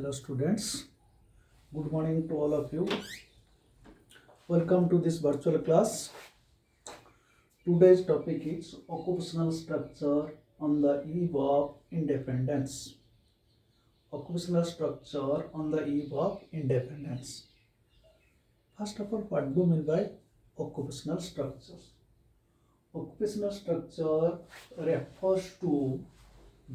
Hello students, good morning to all of you. Welcome to this virtual class. Today's topic is occupational structure on the eve of independence. Occupational structure on the eve of independence. First of all, what do you mean by occupational structures? Occupational structure refers to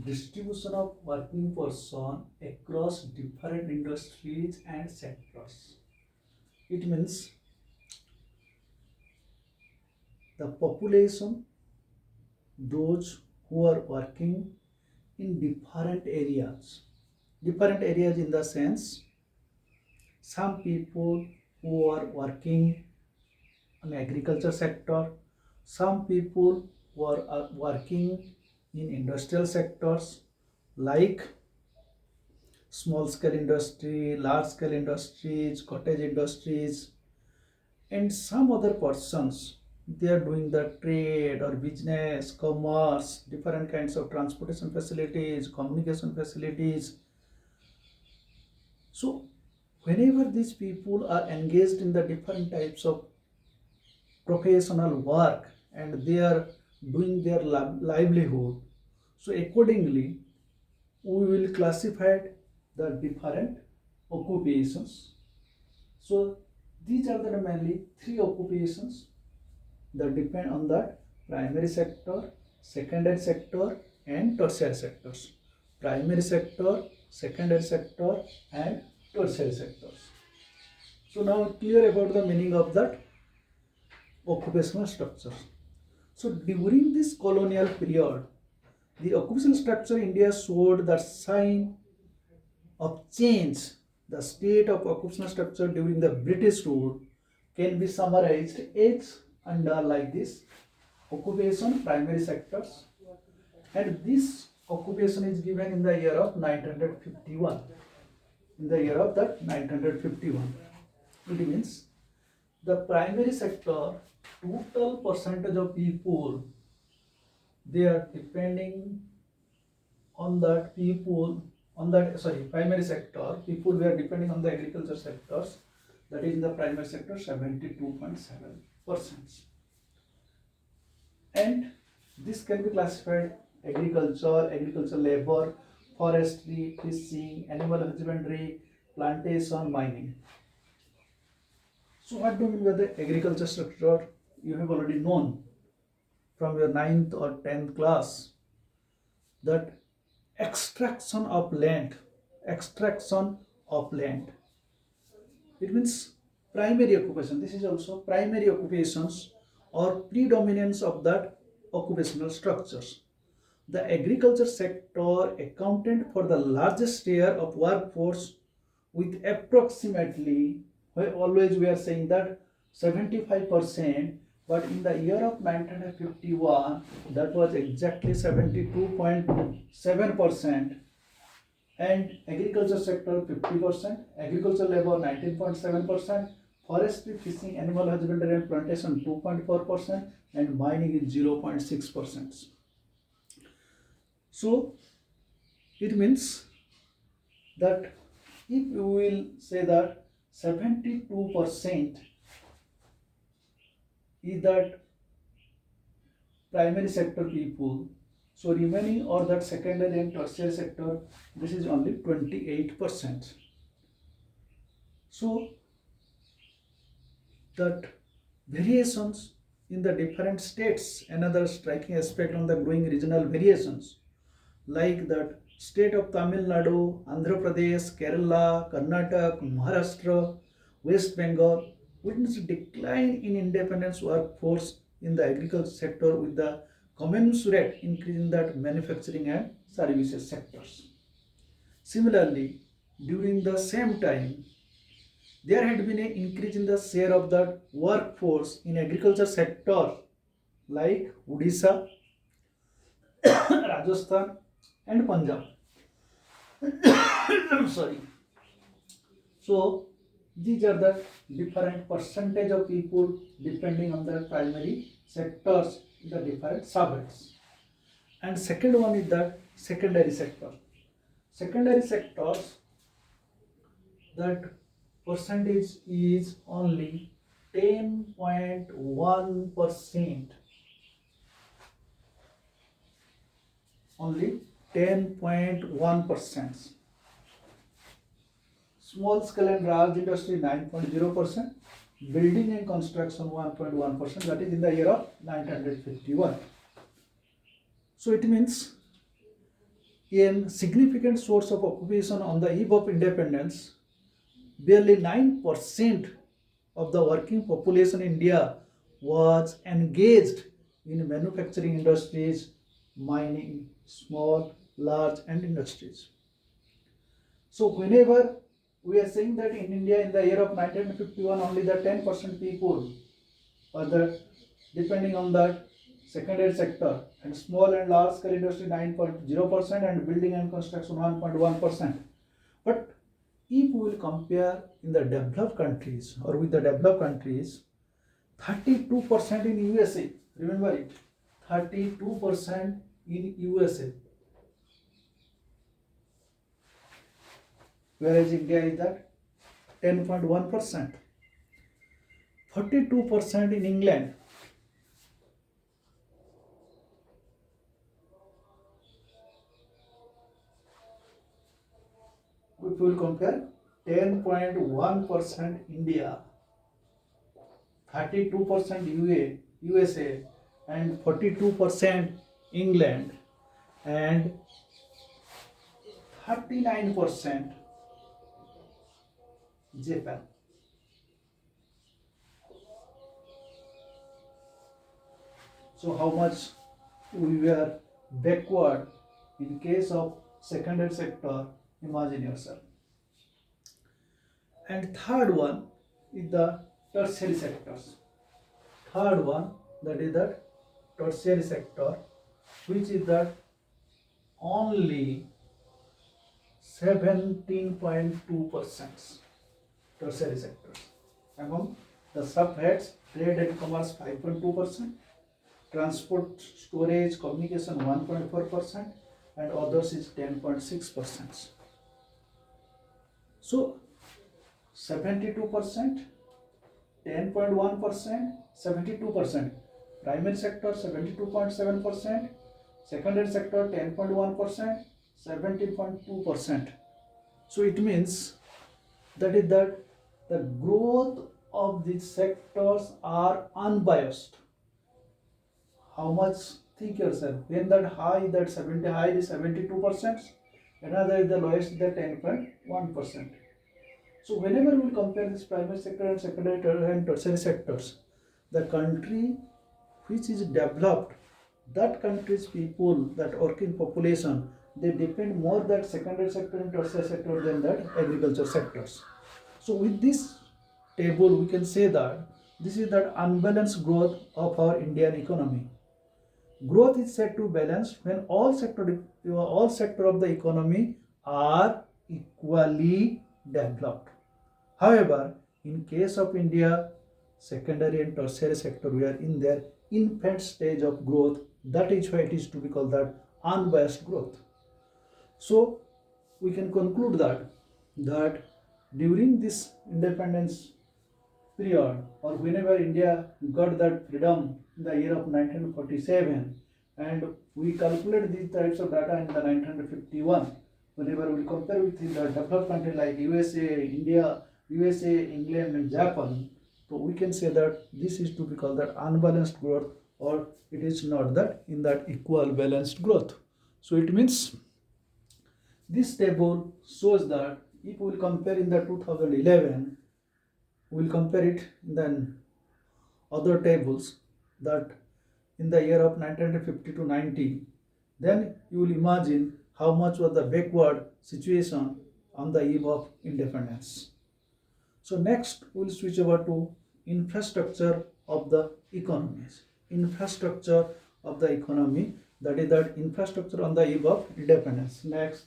distribution of working person across different industries and sectors. It means the population, those who are working in different areas in the sense some people who are working in agriculture sector, some people who are working in industrial sectors like small scale industry, large scale industries, cottage industries, and some other persons they are doing the trade or business, commerce, different kinds of transportation facilities, communication facilities. So whenever these people are engaged in the different types of professional work and they are doing their livelihood, so accordingly we will classify the different occupations. So these are the mainly three occupations that depend on the primary sector, secondary sector, and tertiary sectors. Primary sector, secondary sector, and tertiary sectors. So now clear about the meaning of that occupational structure. So during this colonial period, the occupational structure in India showed the sign of change. The state of occupational structure during the British rule can be summarized as under like this: occupation, primary sectors, and this occupation is given in the year of 1951. In the year of that 1951, it means the primary sector total percentage of people they are depending on that people on that primary sector people were depending on the agriculture sectors, that is in the primary sector 72.7%, and this can be classified agriculture labor, forestry, fishing, animal husbandry, plantation, mining. So what do you mean by the agriculture sector? You have already known from your 9th or 10th class that extraction of land, extraction of land, it means primary occupation. This is also primary occupations or predominance of that occupational structures. The agriculture sector accounted for the largest share of workforce with approximately, well, always we are saying that 75%, but in the year of 1951 that was exactly 72.7%, and agriculture sector 50%, agriculture labor 19.7%, forestry, fishing, animal husbandry and plantation 2.4%, and mining is 0.6%. So it means that if you will say that 72% is that primary sector people, so remaining or that secondary and tertiary sector, this is only 28%. So that variations in the different states, another striking aspect on the growing regional variations, like that state of Tamil Nadu, Andhra Pradesh, Kerala, Karnataka, Maharashtra, West Bengal witnessed decline in independence workforce in the agriculture sector with the commensurate increase in that manufacturing and services sectors. Similarly, during the same time, there had been an increase in the share of the workforce in agriculture sector like Odisha, Rajasthan, and Punjab. Sorry. So these are the different percentage of people depending on the primary sectors in the different subjects. And second one is the secondary sector. Secondary sectors that percentage is only 10.1%. Only 10.1%. Small scale and large industry 9.0%. Building and construction 1.1%. That is in the year of 1951. So it means a significant source of occupation on the eve of independence, barely 9% of the working population in India was engaged in manufacturing industries, mining, small, large, and industries. So whenever we are saying that in India in the year of 1951 only the 10% people were the depending on that secondary sector, and small and large scale industry 9.0% and building and construction 1.1%. But if we will compare in the developed countries or with the developed countries, 32% in USA, remember it, 32% in USA, whereas India is at 10.1%, 42% in England, if we will compare 10.1% India, 32% USA, and 42% England, and 39% Japan. So how much we were backward in case of secondary sector, imagine yourself. And third one is the tertiary sectors. Third one, that is the tertiary sector, which is the only 17.2% tertiary sectors. Among the subheads, trade and commerce 5.2%, transport, storage, communication 1.4%, and others is 10.6%. So 72%, 10.1%, 72%. Primary sector 72.7%, secondary sector 10.1%, 17.2%. So it means that is that the growth of these sectors are unbiased. How much? Think yourself. When that high, that 70 high is 72%, another is the lowest, the 10.1%. So whenever we compare this primary sector and secondary and tertiary sectors, the country which is developed, that country's people, that working population, they depend more that secondary sector and tertiary sector than that agriculture sectors. So with this table, we can say that this is that unbalanced growth of our Indian economy. Growth is said to balance when all sector of the economy are equally developed. However, in case of India, secondary and tertiary sector we are in their infant stage of growth. That is why it is to be called that unbiased growth. So we can conclude that during this independence period, or whenever India got that freedom in the year of 1947, and we calculate these types of data in the 1951, whenever we compare with the developed country like USA, England, and Japan, so we can say that this is to be called that unbalanced growth, or it is not that in that equal balanced growth. So it means this table shows that if we will compare in the 2011, we will compare it in the other tables, that in the year of 1950 to 90, then you will imagine how much was the backward situation on the eve of independence. So next we will switch over to infrastructure of the economies. Infrastructure of the economy, that is that infrastructure on the eve of independence. Next,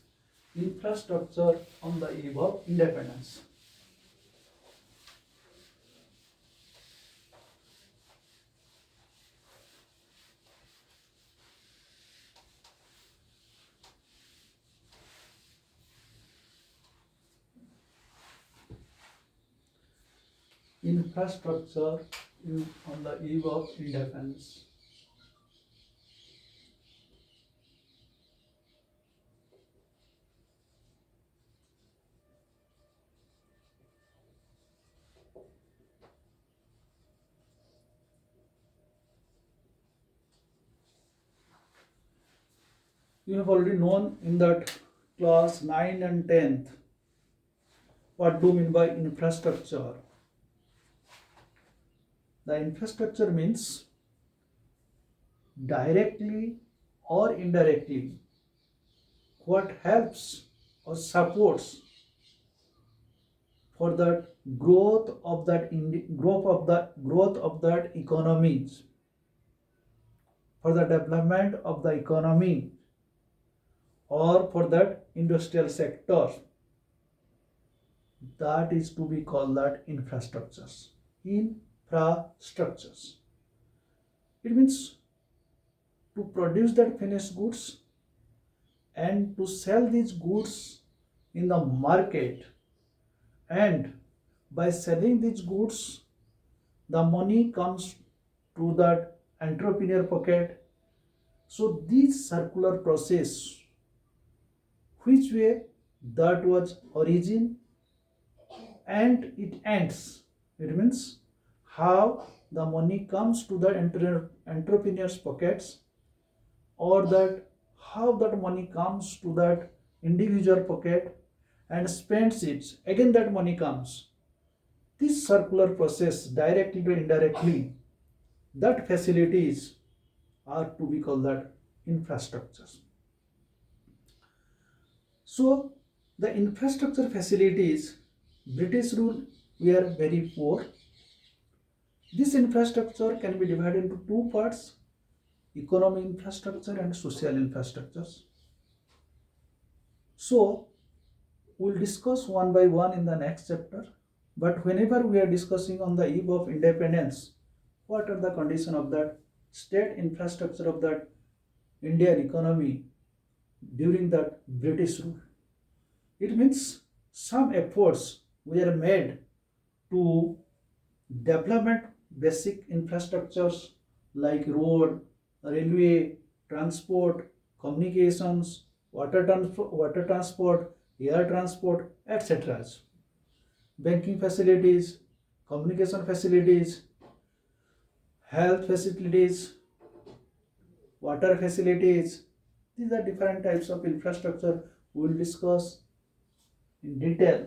infrastructure on the eve of independence. infrastructure on the eve of independence. You have already known in that class 9 and 10th what do mean by infrastructure. The infrastructure means directly or indirectly what helps or supports for the growth of that growth of that economies, for the development of the economy, or for that industrial sector. That is to be called that infrastructures. Infrastructures. It means to produce that finished goods and to sell these goods in the market, and by selling these goods the money comes to that entrepreneur pocket. So this circular process, which way that was origin and it ends, it means how the money comes to the entrepreneur's pockets, or that how that money comes to that individual pocket and spends it, again that money comes. This circular process, directly or indirectly, that facilities are to be called that infrastructures. So the infrastructure facilities, British rule, were very poor. This infrastructure can be divided into two parts: economic infrastructure and social infrastructures. So we'll discuss one by one in the next chapter. But whenever we are discussing on the eve of independence, what are the conditions of that state infrastructure of that Indian economy during that British rule? It means some efforts were made to development basic infrastructures like road, railway, transport, communications, water transport, air transport, etc. Banking facilities, communication facilities, health facilities, water facilities. These are different types of infrastructure we will discuss in detail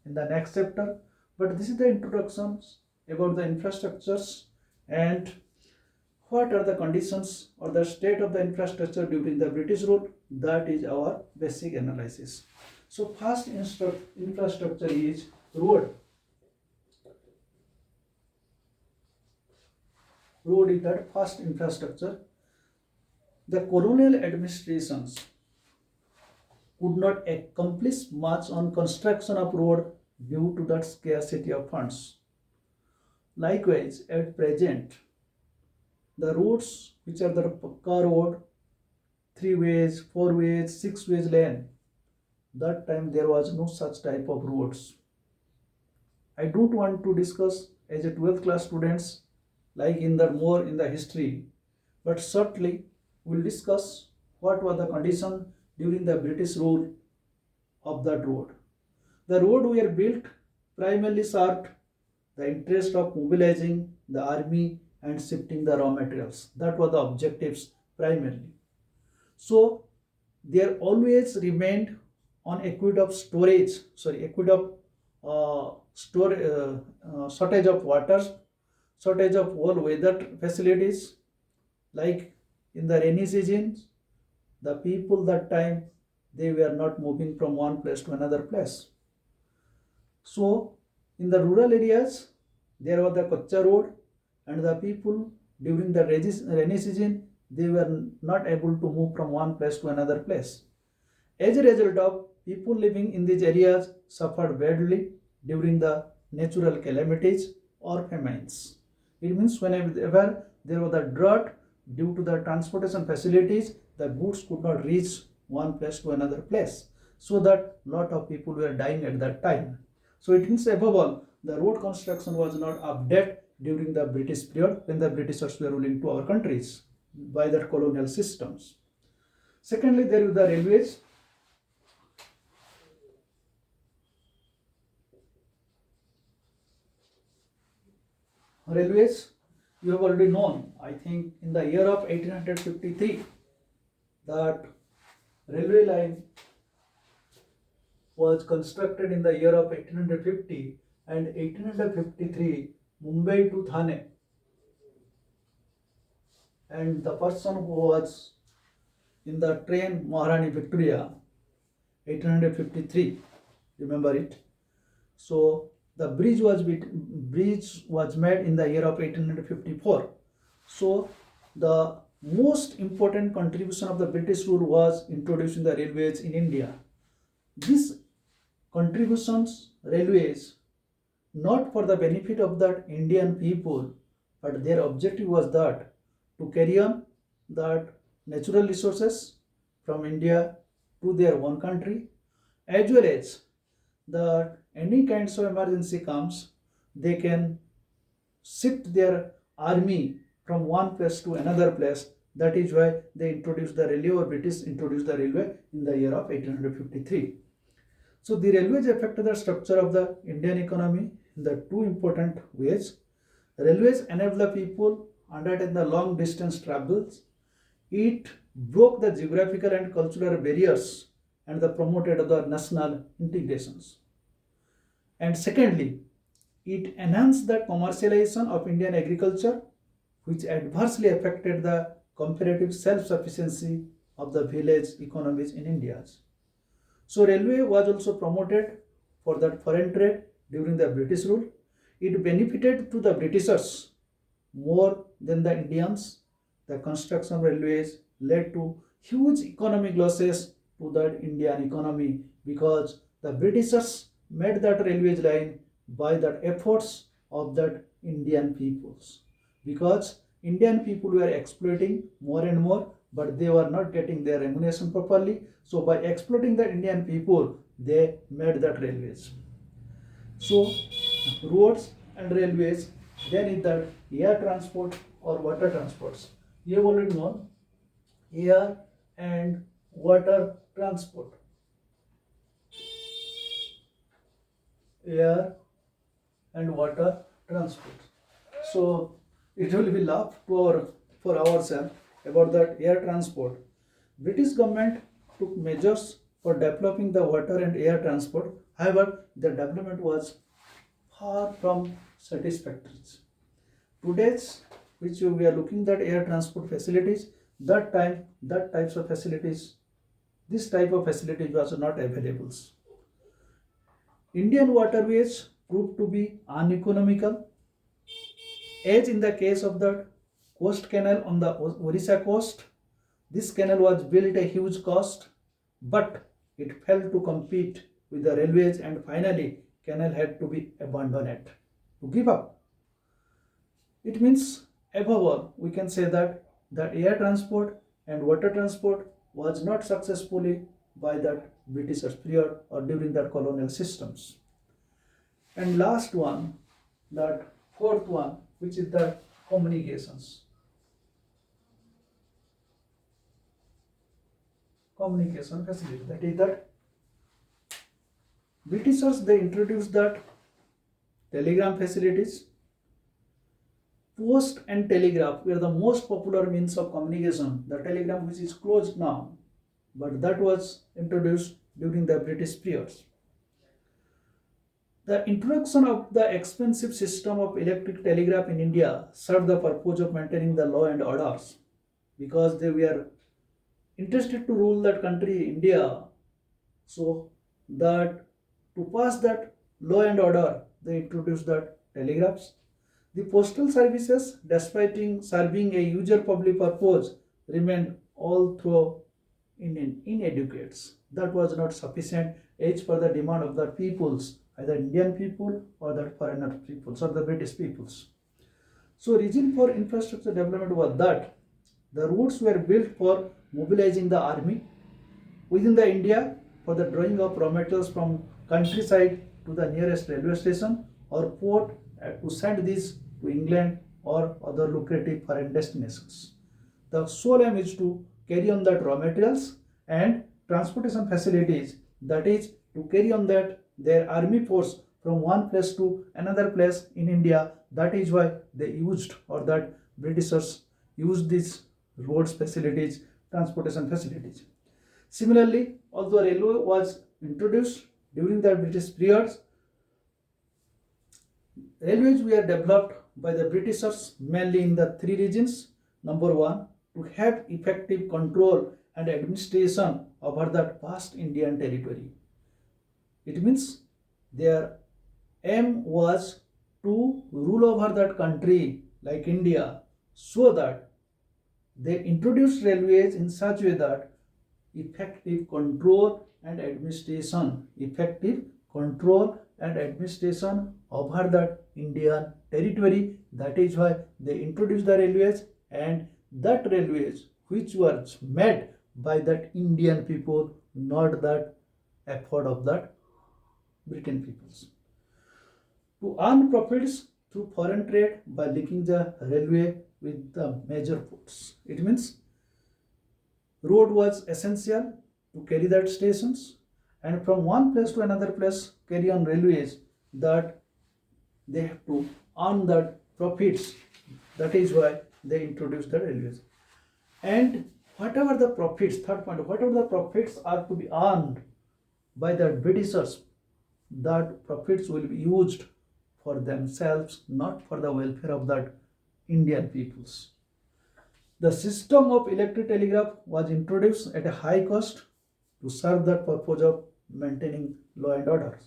in the next chapter. But this is the introductions about the infrastructures and what are the conditions or the state of the infrastructure during the British rule. That is our basic analysis. So first infrastructure is road. Road is that first infrastructure. The colonial administrations could not accomplish much on construction of road due to that scarcity of funds. Likewise, at present, the roads which are the Pakka road, 3 ways, 4 ways, 6 ways lane, that time there was no such type of roads. I don't want to discuss as a 12th class students like in the more in the history, but shortly we'll discuss what were the condition during the British rule of that road. The road were built primarily served the interest of mobilizing the army and shifting the raw materials. That were the objectives primarily. So there always remained on aqueduct storage, shortage of water, shortage of all weather facilities. Like in the rainy seasons, the people that time they were not moving from one place to another place. So in the rural areas, there was the Kacha road, and the people during the rainy season they were not able to move from one place to another place. As a result of people living in these areas suffered badly during the natural calamities or famines. It means whenever there was a drought due to the transportation facilities, the goods could not reach one place to another place. So that lot of people were dying at that time. So it means above all, the road construction was not updated during the British period when the Britishers were ruling to our countries by the colonial systems. Secondly, there is the railways. Railways, you have already known, I think in the year of 1853, that railway line was constructed in the year of 1850, and 1853 Mumbai to Thane, and the person who was in the train Maharani Victoria, 1853, remember it. So the bridge was made in the year of 1854. So the most important contribution of the British rule was introducing the railways in India. These contributions, railways, not for the benefit of the Indian people, but their objective was that to carry on that natural resources from India to their own country, as well as that any kinds of emergency comes, they can shift their army from one place to another place. That is why they introduced the railway, or British introduced the railway in the year of 1853. So the railways affected the structure of the Indian economy in the two important ways. Railways enable the people undertake the long distance travels. It broke the geographical and cultural barriers and the promoted the national integrations. And secondly, it enhanced the commercialization of Indian agriculture, which adversely affected the comparative self-sufficiency of the village economies in India. So railway was also promoted for that foreign trade during the British rule. It benefited to the Britishers more than the Indians. The construction of railways led to huge economic losses to the Indian economy, because the Britishers made that railway line by the efforts of that Indian peoples, because Indian people were exploiting more and more, but they were not getting their remuneration properly. So by exploiting the Indian people, they made that railways. So roads and railways, then is that air transport or water transports. You have already known air and water transport. Air and water transport. So it will be laugh to for ourselves about that air transport. British government took measures for developing the water and air transport. However, the development was far from satisfactory. Today's, which we are looking at air transport facilities, that time, that types of facilities, this type of facilities was not available. Indian waterways proved to be uneconomical, as in the case of the coast canal on the Orissa coast. This canal was built at a huge cost, but it failed to compete with the railways, and finally canal had to be abandoned, to give up. It means above all we can say that the air transport and water transport was not successfully by that Britishers period or during that colonial systems. And last one, that fourth one, which is the communications. Communication facility, that is that Britishers, they introduced that telegram facilities. Post and telegraph were the most popular means of communication. The telegram, which is closed now, but that was introduced during the British periods. The introduction of the expensive system of electric telegraph in India served the purpose of maintaining the law and orders, because they were interested to rule that country, India. So that to pass that law and order, they introduced that telegraphs. The postal services, despite serving a user public purpose, remained all through inadequate. That was not sufficient as per the demand of the peoples, either Indian people or the foreigner peoples or the British peoples. So reason for infrastructure development was that the routes were built for mobilizing the army within the India, for the drawing of raw materials from countryside to the nearest railway station, or port to send these to England or other lucrative foreign destinations. The sole aim is to carry on that raw materials and transportation facilities, that is to carry on that their army force from one place to another place in India. That is why they used, or that Britishers used these roads facilities, transportation facilities. Similarly, although railway was introduced during the British periods, railways were developed by the Britishers mainly in the three regions. Number one, to have effective control and administration over that vast Indian territory. It means their aim was to rule over that country like India, so that they introduced railways in such a way that effective control and administration over that Indian territory. That is why they introduced the railways, and that railways which was made by that Indian people, not that effort of that Britain peoples. To earn profits through foreign trade by linking the railway with the major ports. It means road was essential to carry that stations, and from one place to another place carry on railways, that they have to earn that profits. That is why they introduced the railways. And whatever the profits, third point, whatever the profits are to be earned by the Britishers, that profits will be used for themselves, not for the welfare of that Indian peoples. The system of electric telegraph was introduced at a high cost to serve the purpose of maintaining law and order.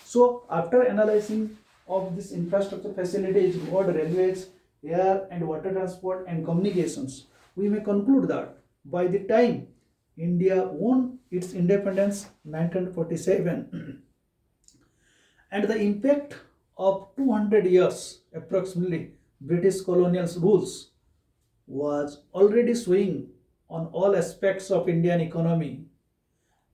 So, after analyzing of this infrastructure facilities, road, railways, air and water transport and communications, we may conclude that by the time India won its independence 1947 and the impact of 200 years approximately British colonial rules was already showing on all aspects of Indian economy,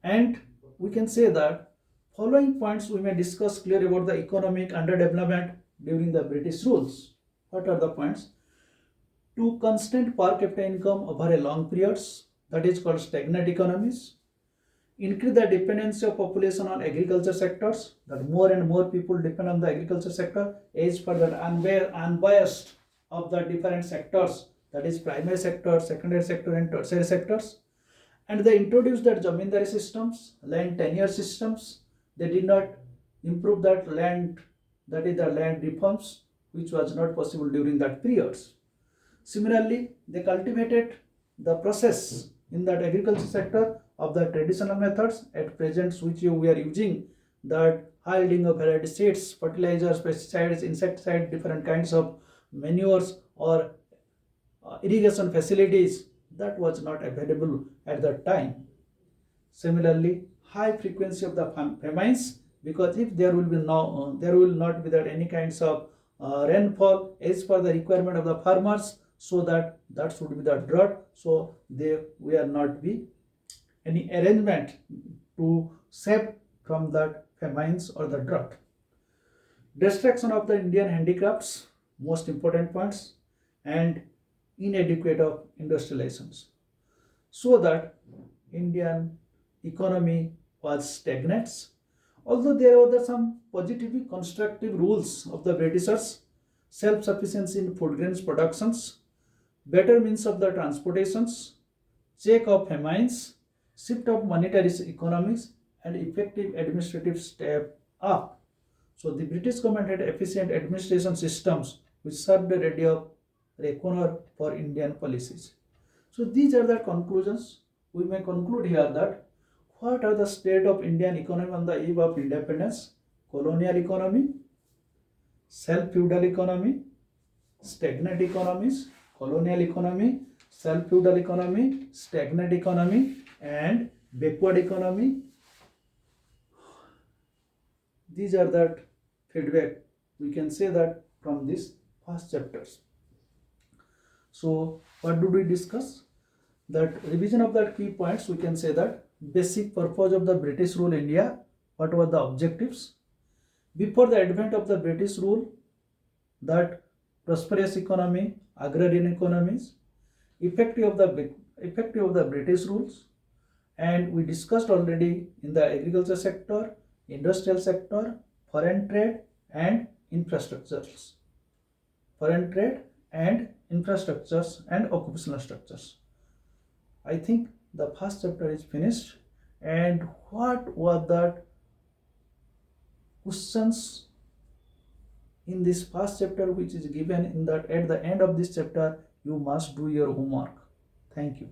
and we can say that following points we may discuss clear about the economic underdevelopment during the British rules. What are the points? To constant per capita income over a long periods, that is called stagnant economies. Increase the dependency of population on agriculture sectors, that more and more people depend on the agriculture sector as per that unbiased of the different sectors, that is primary sector, secondary sector and tertiary sectors. And they introduced that zamindari systems, land tenure systems. They did not improve that land, that is the land reforms, which was not possible during that periods. Similarly, they cultivated the process in that agriculture sector of the traditional methods at present, which we are using, that yielding of variety seeds, fertilizers, pesticides, insecticides, different kinds of manures or irrigation facilities, that was not available at that time. Similarly, high frequency of the famines, because if there will be there will not be that any kinds of rainfall as per the requirement of the farmers, so that should be the drought. So there will not be any arrangement to save from that famines or the drought. Destruction of the Indian handicrafts, most important points, and inadequate of industrializations, so that Indian economy was stagnant. Although there were some positively constructive rules of the Britishers, self-sufficiency in food grains productions, better means of the transportations, check of famines, shift of monetary economics, and effective administrative step up. So the British government had efficient administration systems which served a radio reckoner for Indian policies. So these are the conclusions. We may conclude here that what are the state of Indian economy on the eve of independence? Colonial economy, self-feudal economy, stagnant economies, colonial economy, self-feudal economy, stagnant economy, and backward economy. These are that feedback we can say that from these first chapters. So what did we discuss? That revision of that key points, we can say that basic purpose of the British rule India, what were the objectives, Before the advent of the British rule, that prosperous economy, agrarian economies, effective of the British rules, and we discussed already in the agriculture sector, industrial sector, foreign trade and infrastructures, foreign trade and infrastructures and occupational structures. I think the first chapter is finished. And what were the questions in this first chapter which is given in that at the end of this chapter? You must do your homework. Thank you.